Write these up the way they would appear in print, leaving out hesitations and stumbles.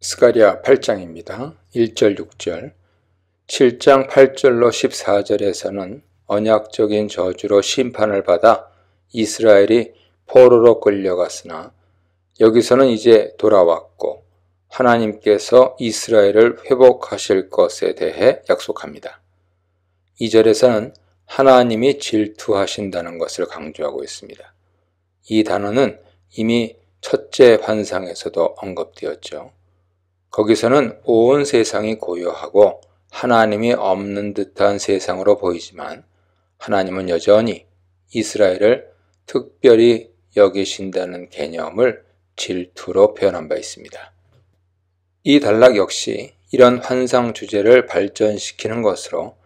스가랴 8장입니다. 1절 6절 7장 8절로 14절에서는 언약적인 저주로 심판을 받아 이스라엘이 포로로 끌려갔으나 여기서는 이제 돌아왔고 하나님께서 이스라엘을 회복하실 것에 대해 약속합니다. 2절에서는 하나님이 질투하신다는 것을 강조하고 있습니다. 이 단어는 이미 첫째 환상에서도 언급되었죠. 거기서는 온 세상이 고요하고 하나님이 없는 듯한 세상으로 보이지만 하나님은 여전히 이스라엘을 특별히 여기신다는 개념을 질투로 표현한 바 있습니다. 이 단락 역시 이런 환상 주제를 발전시키는 것으로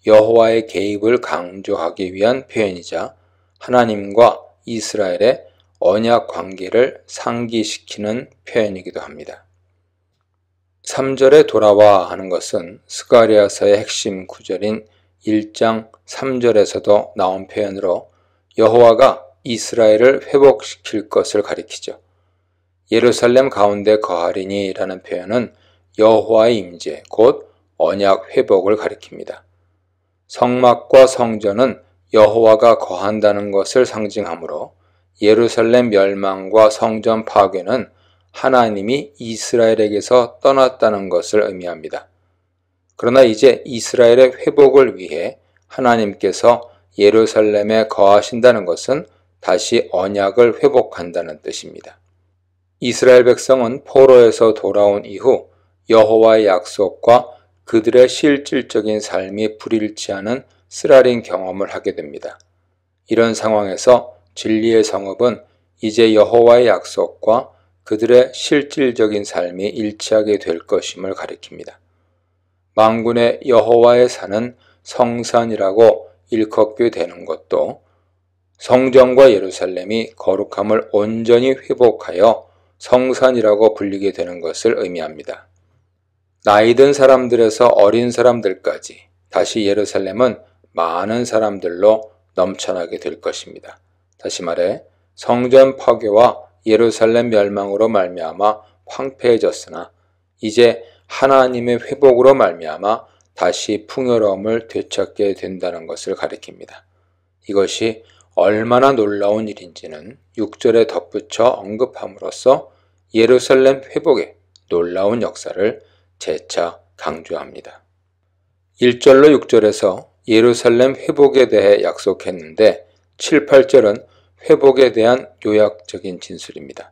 여호와의 개입을 강조하기 위한 표현이자 하나님과 이스라엘의 언약 관계를 상기시키는 표현이기도 합니다. 3절에 돌아와 하는 것은 스가랴서의 핵심 구절인 1장 3절에서도 나온 표현으로 여호와가 이스라엘을 회복시킬 것을 가리키죠. 예루살렘 가운데 거하리니 라는 표현은 여호와의 임재, 곧 언약 회복을 가리킵니다. 성막과 성전은 여호와가 거한다는 것을 상징하므로 예루살렘 멸망과 성전 파괴는 하나님이 이스라엘에게서 떠났다는 것을 의미합니다. 그러나 이제 이스라엘의 회복을 위해 하나님께서 예루살렘에 거하신다는 것은 다시 언약을 회복한다는 뜻입니다. 이스라엘 백성은 포로에서 돌아온 이후 여호와의 약속과 그들의 실질적인 삶이 불일치하는 쓰라린 경험을 하게 됩니다. 이런 상황에서 진리의 성읍은 이제 여호와의 약속과 그들의 실질적인 삶이 일치하게 될 것임을 가리킵니다. 만군의 여호와의 산은 성산이라고 일컫게 되는 것도 성전과 예루살렘이 거룩함을 온전히 회복하여 성산이라고 불리게 되는 것을 의미합니다. 나이든 사람들에서 어린 사람들까지 다시 예루살렘은 많은 사람들로 넘쳐나게 될 것입니다. 다시 말해 성전 파괴와 예루살렘 멸망으로 말미암아 황폐해졌으나 이제 하나님의 회복으로 말미암아 다시 풍요로움을 되찾게 된다는 것을 가리킵니다. 이것이 얼마나 놀라운 일인지는 6절에 덧붙여 언급함으로써 예루살렘 회복의 놀라운 역사를 재차 강조합니다. 1절로 6절에서 예루살렘 회복에 대해 약속했는데 7, 8절은 회복에 대한 요약적인 진술입니다.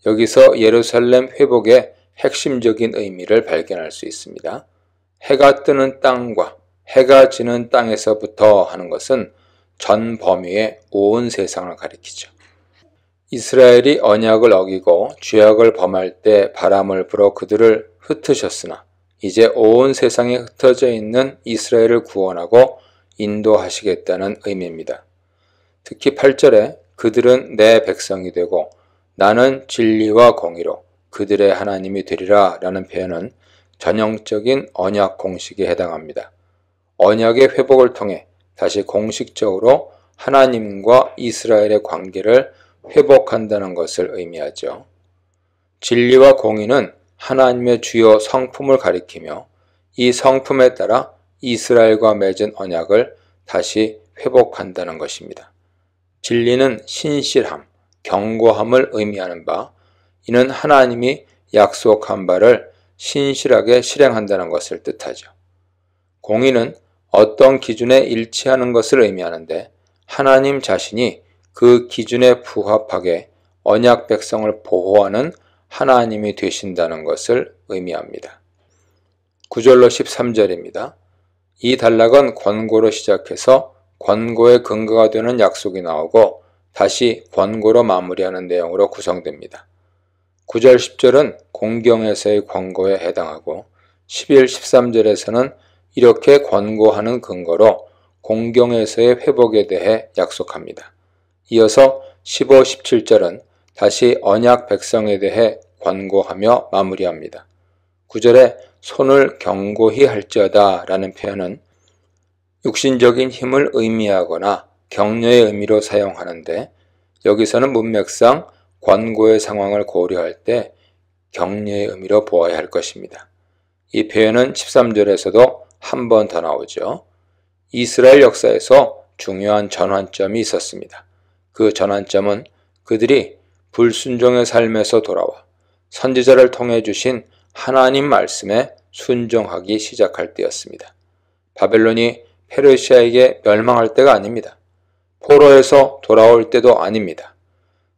여기서 예루살렘 회복의 핵심적인 의미를 발견할 수 있습니다. 해가 뜨는 땅과 해가 지는 땅에서부터 하는 것은 전 범위의 온 세상을 가리키죠. 이스라엘이 언약을 어기고 죄악을 범할 때 바람을 불어 그들을 흩으셨으나 이제 온 세상에 흩어져 있는 이스라엘을 구원하고 인도하시겠다는 의미입니다. 특히 8절에 그들은 내 백성이 되고 나는 진리와 공의로 그들의 하나님이 되리라 라는 표현은 전형적인 언약 공식에 해당합니다. 언약의 회복을 통해 다시 공식적으로 하나님과 이스라엘의 관계를 회복한다는 것을 의미하죠. 진리와 공의는 하나님의 주요 성품을 가리키며 이 성품에 따라 이스라엘과 맺은 언약을 다시 회복한다는 것입니다. 진리는 신실함, 견고함을 의미하는 바, 이는 하나님이 약속한 바를 신실하게 실행한다는 것을 뜻하죠. 공의는 어떤 기준에 일치하는 것을 의미하는데 하나님 자신이 그 기준에 부합하게 언약 백성을 보호하는 하나님이 되신다는 것을 의미합니다. 9절로 13절입니다. 이 단락은 권고로 시작해서 권고의 근거가 되는 약속이 나오고 다시 권고로 마무리하는 내용으로 구성됩니다. 9절 10절은 공경에서의 권고에 해당하고 11, 13절에서는 이렇게 권고하는 근거로 공경에서의 회복에 대해 약속합니다. 이어서 15, 17절은 다시 언약 백성에 대해 권고하며 마무리합니다. 9절에 손을 견고히 할지어다 라는 표현은 육신적인 힘을 의미하거나 격려의 의미로 사용하는데 여기서는 문맥상 권고의 상황을 고려할 때 격려의 의미로 보아야 할 것입니다. 이 표현은 13절에서도 한 번 더 나오죠. 이스라엘 역사에서 중요한 전환점이 있었습니다. 그 전환점은 그들이 불순종의 삶에서 돌아와 선지자를 통해 주신 하나님 말씀에 순종하기 시작할 때였습니다. 바벨론이 페르시아에게 멸망할 때가 아닙니다. 포로에서 돌아올 때도 아닙니다.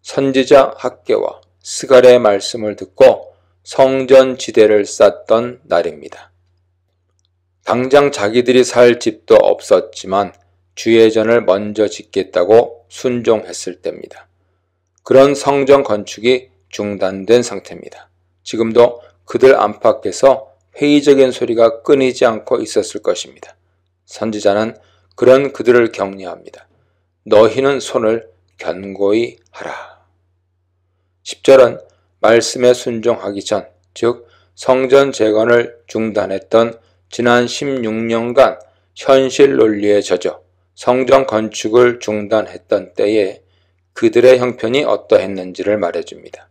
선지자 학개와 스갈의 말씀을 듣고 성전 지대를 쌓던 날입니다. 당장 자기들이 살 집도 없었지만 주의 전을 먼저 짓겠다고 순종했을 때입니다. 그런 성전 건축이 중단된 상태입니다. 지금도 그들 안팎에서 회의적인 소리가 끊이지 않고 있었을 것입니다. 선지자는 그런 그들을 격려합니다. 너희는 손을 견고히 하라. 10절은 말씀에 순종하기 전, 즉 성전 재건을 중단했던 지난 16년간 현실 논리에 젖어 성전 건축을 중단했던 때에 그들의 형편이 어떠했는지를 말해줍니다.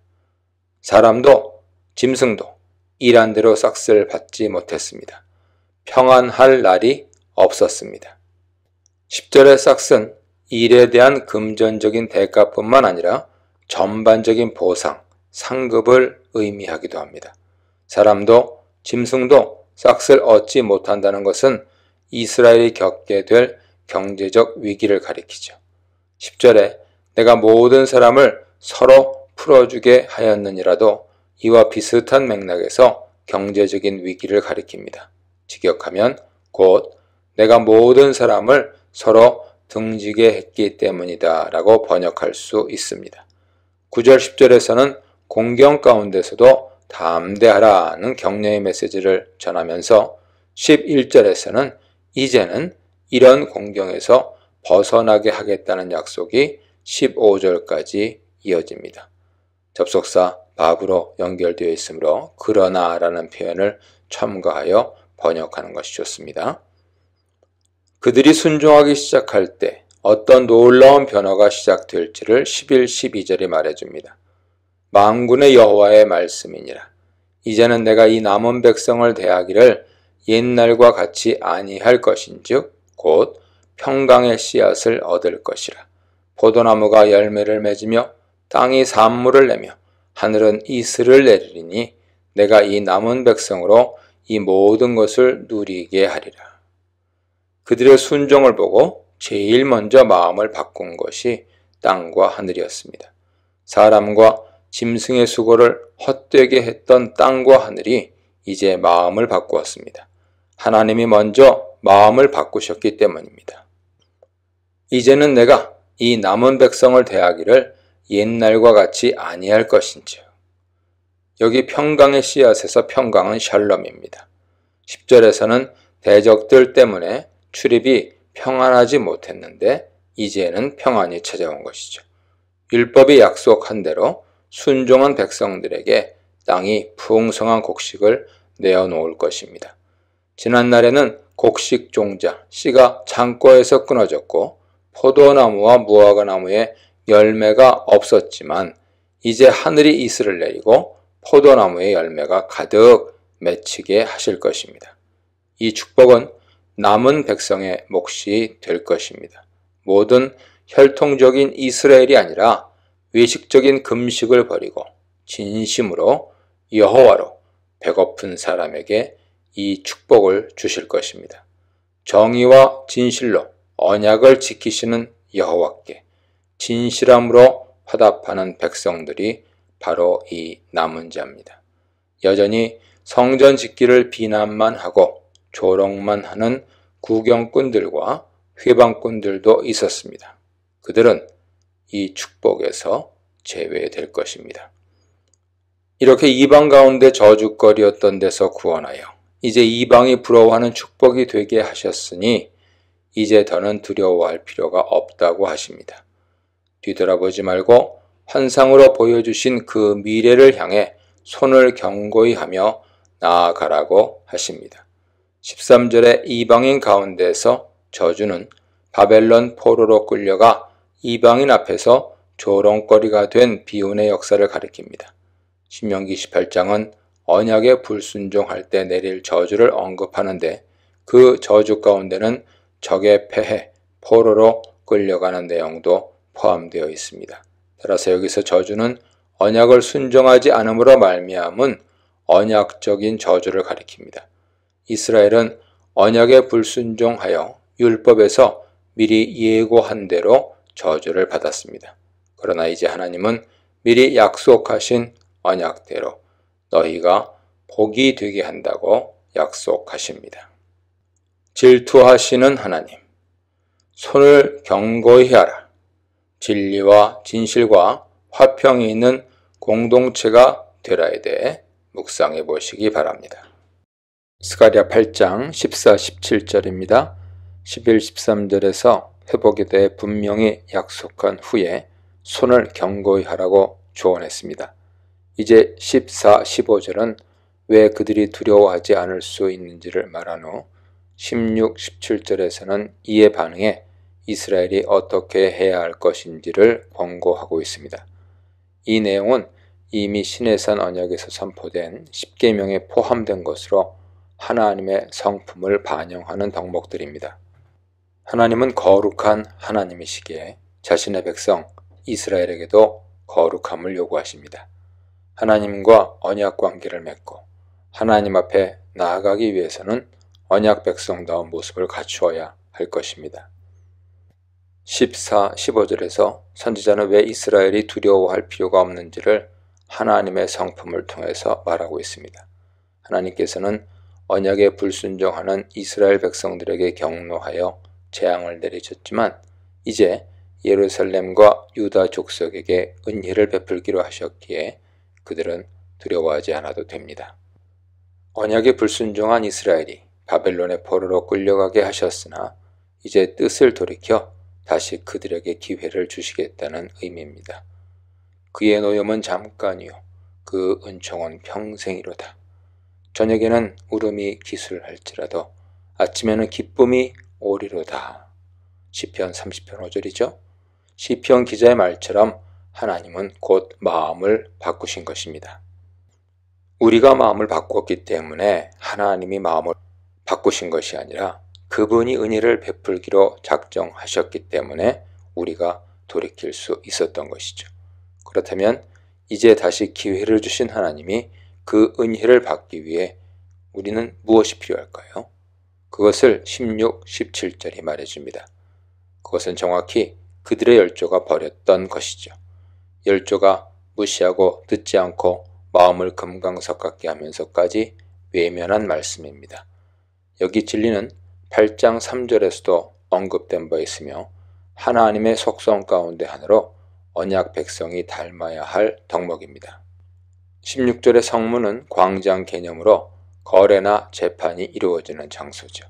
사람도 짐승도 일한 대로 싹쓸 받지 못했습니다. 평안할 날이 없었습니다. 10절의 싹은 일에 대한 금전적인 대가뿐만 아니라 전반적인 보상, 상급을 의미하기도 합니다. 사람도 짐승도 싹을 얻지 못한다는 것은 이스라엘이 겪게 될 경제적 위기를 가리키죠. 10절에 내가 모든 사람을 서로 풀어주게 하였느니라도 이와 비슷한 맥락에서 경제적인 위기를 가리킵니다. 직역하면 곧 내가 모든 사람을 서로 등지게 했기 때문이다 라고 번역할 수 있습니다. 9절 10절에서는 공경 가운데서도 담대하라는 격려의 메시지를 전하면서 11절에서는 이제는 이런 공경에서 벗어나게 하겠다는 약속이 15절까지 이어집니다. 접속사 밥으로 연결되어 있으므로 그러나 라는 표현을 첨가하여 번역하는 것이 좋습니다. 그들이 순종하기 시작할 때 어떤 놀라운 변화가 시작될지를 11, 12절이 말해줍니다. 만군의 여호와의 말씀이니라. 이제는 내가 이 남은 백성을 대하기를 옛날과 같이 아니할 것인즉 곧 평강의 씨앗을 얻을 것이라. 포도나무가 열매를 맺으며 땅이 산물을 내며 하늘은 이슬을 내리리니 내가 이 남은 백성으로 이 모든 것을 누리게 하리라. 그들의 순종을 보고 제일 먼저 마음을 바꾼 것이 땅과 하늘이었습니다. 사람과 짐승의 수고를 헛되게 했던 땅과 하늘이 이제 마음을 바꾸었습니다. 하나님이 먼저 마음을 바꾸셨기 때문입니다. 이제는 내가 이 남은 백성을 대하기를 옛날과 같이 아니할 것인즉. 여기 평강의 씨앗에서 평강은 샬롬입니다. 10절에서는 대적들 때문에 출입이 평안하지 못했는데 이제는 평안이 찾아온 것이죠. 율법이 약속한 대로 순종한 백성들에게 땅이 풍성한 곡식을 내어놓을 것입니다. 지난날에는 곡식 종자, 씨가 창고에서 끊어졌고 포도나무와 무화과나무에 열매가 없었지만 이제 하늘이 이슬을 내리고 포도나무의 열매가 가득 맺히게 하실 것입니다. 이 축복은 남은 백성의 몫이 될 것입니다. 모든 혈통적인 이스라엘이 아니라 외식적인 금식을 버리고 진심으로 여호와로 배고픈 사람에게 이 축복을 주실 것입니다. 정의와 진실로 언약을 지키시는 여호와께 진실함으로 화답하는 백성들이 바로 이 남은 자입니다. 여전히 성전 짓기를 비난만 하고 조롱만 하는 구경꾼들과 회방꾼들도 있었습니다. 그들은 이 축복에서 제외될 것입니다. 이렇게 이방 가운데 저주거리였던 데서 구원하여 이제 이방이 부러워하는 축복이 되게 하셨으니 이제 더는 두려워할 필요가 없다고 하십니다. 뒤돌아보지 말고 환상으로 보여주신 그 미래를 향해 손을 견고히 하며 나아가라고 하십니다. 13절의 이방인 가운데서 저주는 바벨론 포로로 끌려가 이방인 앞에서 조롱거리가 된 비운의 역사를 가리킵니다. 신명기 28장은 언약에 불순종할 때 내릴 저주를 언급하는데 그 저주 가운데는 적의 패해, 포로로 끌려가는 내용도 포함되어 있습니다. 따라서 여기서 저주는 언약을 순종하지 않음으로 말미암은 언약적인 저주를 가리킵니다. 이스라엘은 언약에 불순종하여 율법에서 미리 예고한 대로 저주를 받았습니다. 그러나 이제 하나님은 미리 약속하신 언약대로 너희가 복이 되게 한다고 약속하십니다. 질투하시는 하나님, 손을 견고히 하라. 진리와 진실과 화평이 있는 공동체가 되라에 대해 묵상해 보시기 바랍니다. 스가랴 8장 14, 17절입니다. 11, 13절에서 회복에 대해 분명히 약속한 후에 손을 견고히 하라고 조언했습니다. 이제 14, 15절은 왜 그들이 두려워하지 않을 수 있는지를 말한 후 16, 17절에서는 이에 반응해 이스라엘이 어떻게 해야 할 것인지를 권고하고 있습니다. 이 내용은 이미 시내산 언약에서 선포된 10계명에 포함된 것으로 하나님의 성품을 반영하는 덕목들입니다. 하나님은 거룩한 하나님이시기에 자신의 백성 이스라엘에게도 거룩함을 요구하십니다. 하나님과 언약 관계를 맺고 하나님 앞에 나아가기 위해서는 언약 백성다운 모습을 갖추어야 할 것입니다. 14, 15절에서 선지자는 왜 이스라엘이 두려워할 필요가 없는지를 하나님의 성품을 통해서 말하고 있습니다. 하나님께서는 언약에 불순종하는 이스라엘 백성들에게 경노하여 재앙을 내리셨지만 이제 예루살렘과 유다 족속에게 은혜를 베풀기로 하셨기에 그들은 두려워하지 않아도 됩니다. 언약에 불순종한 이스라엘이 바벨론의 포로로 끌려가게 하셨으나 이제 뜻을 돌이켜 다시 그들에게 기회를 주시겠다는 의미입니다. 그의 노염은 잠깐이요 그 은총은 평생이로다. 저녁에는 울음이 기술할지라도 아침에는 기쁨이 오리로다. 시편 30편 5절이죠. 시편 기자의 말처럼 하나님은 곧 마음을 바꾸신 것입니다. 우리가 마음을 바꾸었기 때문에 하나님이 마음을 바꾸신 것이 아니라 그분이 은혜를 베풀기로 작정하셨기 때문에 우리가 돌이킬 수 있었던 것이죠. 그렇다면 이제 다시 기회를 주신 하나님이 그 은혜를 받기 위해 우리는 무엇이 필요할까요? 그것을 16, 17절이 말해줍니다. 그것은 정확히 그들의 열조가 버렸던 것이죠. 열조가 무시하고 듣지 않고 마음을 금강석 같게 하면서까지 외면한 말씀입니다. 여기 진리는 8장 3절에서도 언급된 바 있으며 하나님의 속성 가운데 하나로 언약 백성이 닮아야 할 덕목입니다. 16절의 성문은 광장 개념으로 거래나 재판이 이루어지는 장소죠.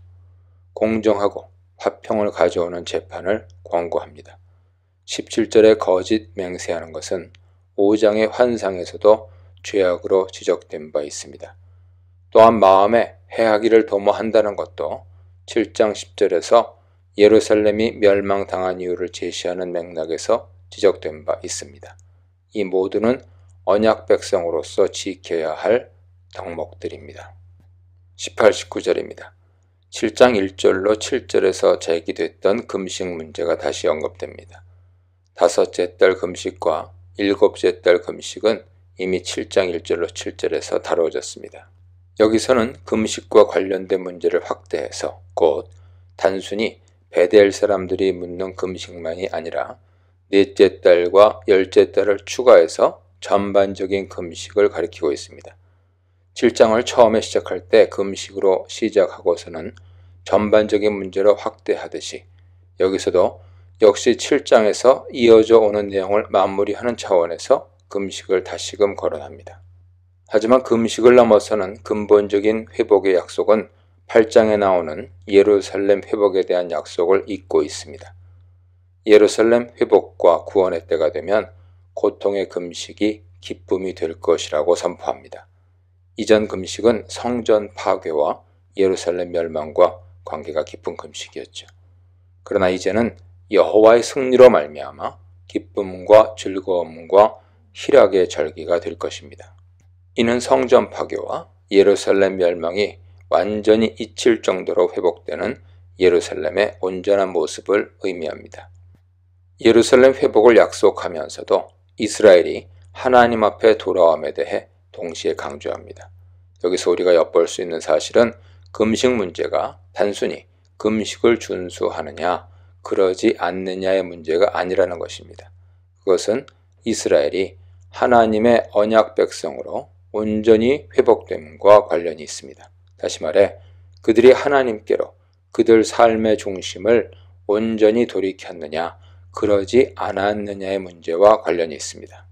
공정하고 화평을 가져오는 재판을 권고합니다. 17절에 거짓 맹세하는 것은 5장의 환상에서도 죄악으로 지적된 바 있습니다. 또한 마음에 해하기를 도모한다는 것도 7장 10절에서 예루살렘이 멸망당한 이유를 제시하는 맥락에서 지적된 바 있습니다. 이 모두는 언약 백성으로서 지켜야 할 덕목들입니다. 18, 19절입니다. 7장 1절로 7절에서 제기됐던 금식 문제가 다시 언급됩니다. 5째 달 금식과 7째 달 금식은 이미 7장 1절로 7절에서 다루어졌습니다. 여기서는 금식과 관련된 문제를 확대해서 곧 단순히 베델 사람들이 묻는 금식만이 아니라 넷째 달과 10째 달을 추가해서 전반적인 금식을 가리키고 있습니다. 7장을 처음에 시작할 때 금식으로 시작하고서는 전반적인 문제로 확대하듯이 여기서도 역시 7장에서 이어져 오는 내용을 마무리하는 차원에서 금식을 다시금 거론합니다. 하지만 금식을 넘어서는 근본적인 회복의 약속은 8장에 나오는 예루살렘 회복에 대한 약속을 잇고 있습니다. 예루살렘 회복과 구원의 때가 되면 고통의 금식이 기쁨이 될 것이라고 선포합니다. 이전 금식은 성전 파괴와 예루살렘 멸망과 관계가 깊은 금식이었죠. 그러나 이제는 여호와의 승리로 말미암아 기쁨과 즐거움과 희락의 절기가 될 것입니다. 이는 성전 파괴와 예루살렘 멸망이 완전히 잊힐 정도로 회복되는 예루살렘의 온전한 모습을 의미합니다. 예루살렘 회복을 약속하면서도 이스라엘이 하나님 앞에 돌아옴에 대해 동시에 강조합니다. 여기서 우리가 엿볼 수 있는 사실은 금식 문제가 단순히 금식을 준수하느냐 그러지 않느냐의 문제가 아니라는 것입니다. 그것은 이스라엘이 하나님의 언약 백성으로 온전히 회복됨과 관련이 있습니다. 다시 말해 그들이 하나님께로 그들 삶의 중심을 온전히 돌이켰느냐 그러지 않았느냐의 문제와 관련이 있습니다.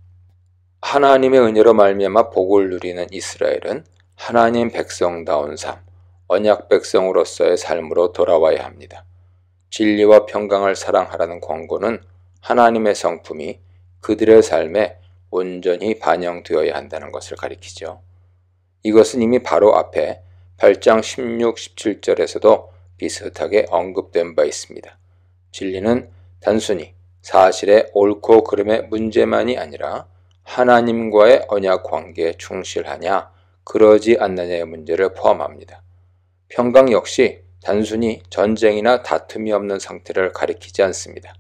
하나님의 은혜로 말미암아 복을 누리는 이스라엘은 하나님 백성다운 삶, 언약 백성으로서의 삶으로 돌아와야 합니다. 진리와 평강을 사랑하라는 권고는 하나님의 성품이 그들의 삶에 온전히 반영되어야 한다는 것을 가리키죠. 이것은 이미 바로 앞에 8장 16, 17절에서도 비슷하게 언급된 바 있습니다. 진리는 단순히 사실의 옳고 그름의 문제만이 아니라 하나님과의 언약 관계에 충실하냐 그러지 않느냐의 문제를 포함합니다. 평강 역시 단순히 전쟁이나 다툼이 없는 상태를 가리키지 않습니다.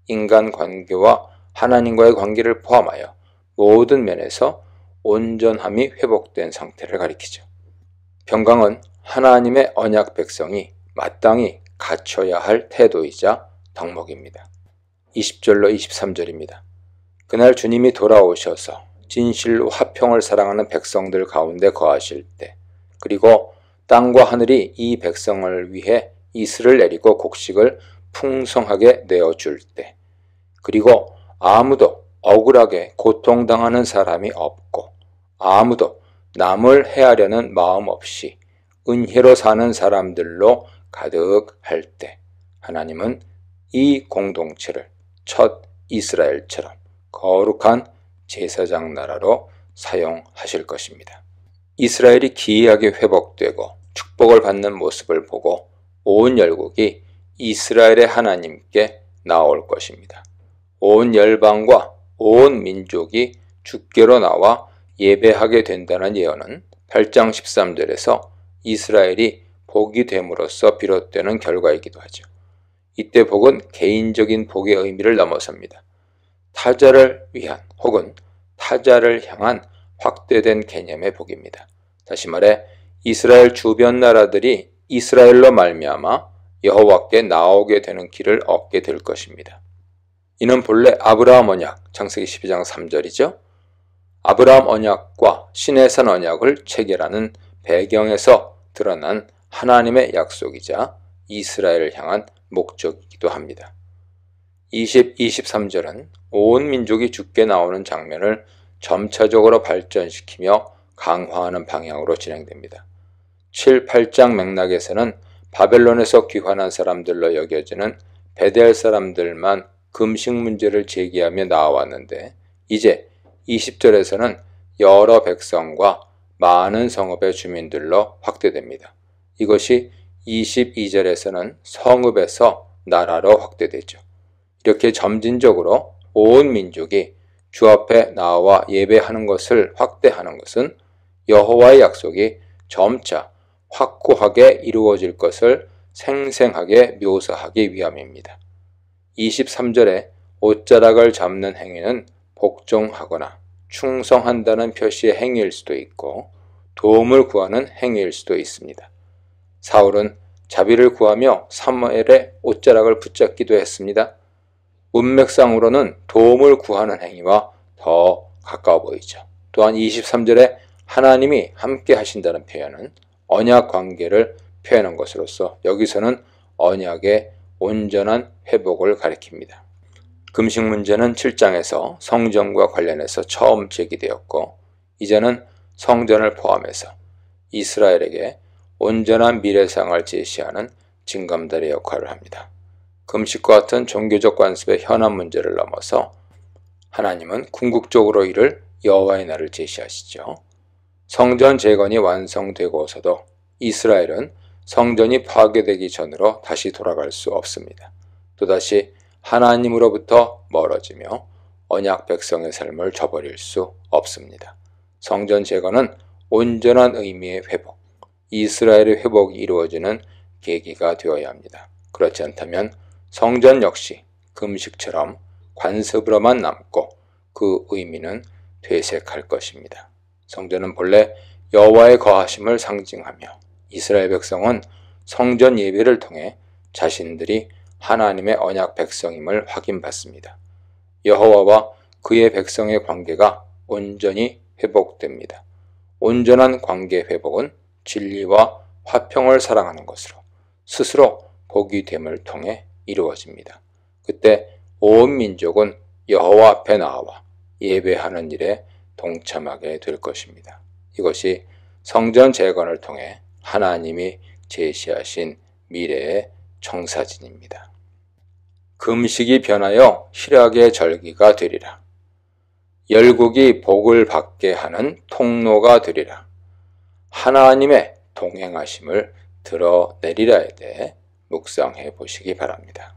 인간 관계와 하나님과의 관계를 포함하여 모든 면에서 온전함이 회복된 상태를 가리키죠. 평강은 하나님의 언약 백성이 마땅히 갖춰야 할 태도이자 덕목입니다. 20절로 23절입니다. 그날 주님이 돌아오셔서 진실로 화평을 사랑하는 백성들 가운데 거하실 때, 그리고 땅과 하늘이 이 백성을 위해 이슬을 내리고 곡식을 풍성하게 내어줄 때, 그리고 아무도 억울하게 고통당하는 사람이 없고 아무도 남을 해하려는 마음 없이 은혜로 사는 사람들로 가득할 때, 하나님은 이 공동체를 첫 이스라엘처럼 거룩한 제사장 나라로 사용하실 것입니다. 이스라엘이 기이하게 회복되고 축복을 받는 모습을 보고 온 열국이 이스라엘의 하나님께 나올 것입니다. 온 열방과 온 민족이 주께로 나와 예배하게 된다는 예언은 8장 13절에서 이스라엘이 복이 됨으로써 비롯되는 결과이기도 하죠. 이때 복은 개인적인 복의 의미를 넘어섭니다. 타자를 위한 혹은 타자를 향한 확대된 개념의 복입니다. 다시 말해 이스라엘 주변 나라들이 이스라엘로 말미암아 여호와께 나오게 되는 길을 얻게 될 것입니다. 이는 본래 아브라함 언약, 창세기 12장 3절이죠. 아브라함 언약과 시내산 언약을 체결하는 배경에서 드러난 하나님의 약속이자 이스라엘을 향한 목적이기도 합니다. 20, 23절은 온 민족이 주께 나오는 장면을 점차적으로 발전시키며 강화하는 방향으로 진행됩니다. 7, 8장 맥락에서는 바벨론에서 귀환한 사람들로 여겨지는 베델 사람들만 금식 문제를 제기하며 나와왔는데, 이제 20절에서는 여러 백성과 많은 성읍의 주민들로 확대됩니다. 이것이 22절에서는 성읍에서 나라로 확대되죠. 이렇게 점진적으로 온 민족이 주 앞에 나와 예배하는 것을 확대하는 것은 여호와의 약속이 점차 확고하게 이루어질 것을 생생하게 묘사하기 위함입니다. 23절에 옷자락을 잡는 행위는 복종하거나 충성한다는 표시의 행위일 수도 있고 도움을 구하는 행위일 수도 있습니다. 사울은 자비를 구하며 사무엘의 옷자락을 붙잡기도 했습니다. 문맥상으로는 도움을 구하는 행위와 더 가까워 보이죠. 또한 23절에 하나님이 함께 하신다는 표현은 언약 관계를 표현한 것으로서 여기서는 언약의 온전한 회복을 가리킵니다. 금식 문제는 7장에서 성전과 관련해서 처음 제기되었고, 이제는 성전을 포함해서 이스라엘에게 온전한 미래상을 제시하는 징검다리 역할을 합니다. 금식과 같은 종교적 관습의 현안 문제를 넘어서 하나님은 궁극적으로 이를 여호와의 날을 제시하시죠. 성전 재건이 완성되고서도 이스라엘은 성전이 파괴되기 전으로 다시 돌아갈 수 없습니다. 또다시 하나님으로부터 멀어지며 언약 백성의 삶을 저버릴 수 없습니다. 성전 재건은 온전한 의미의 회복, 이스라엘의 회복이 이루어지는 계기가 되어야 합니다. 그렇지 않다면 성전 역시 금식처럼 관습으로만 남고 그 의미는 퇴색할 것입니다. 성전은 본래 여호와의 거하심을 상징하며 이스라엘 백성은 성전 예배를 통해 자신들이 하나님의 언약 백성임을 확인받습니다. 여호와와 그의 백성의 관계가 온전히 회복됩니다. 온전한 관계 회복은 진리와 화평을 사랑하는 것으로 스스로 복이 됨을 통해 이루어집니다. 그때 온 민족은 여호와 앞에 나와 예배하는 일에 동참하게 될 것입니다. 이것이 성전 재건을 통해 하나님이 제시하신 미래의 청사진입니다. 금식이 변하여 희락의 절기가 되리라. 열국이 복을 받게 하는 통로가 되리라. 하나님의 동행하심을 드러내리라에 대해 묵상해 보시기 바랍니다.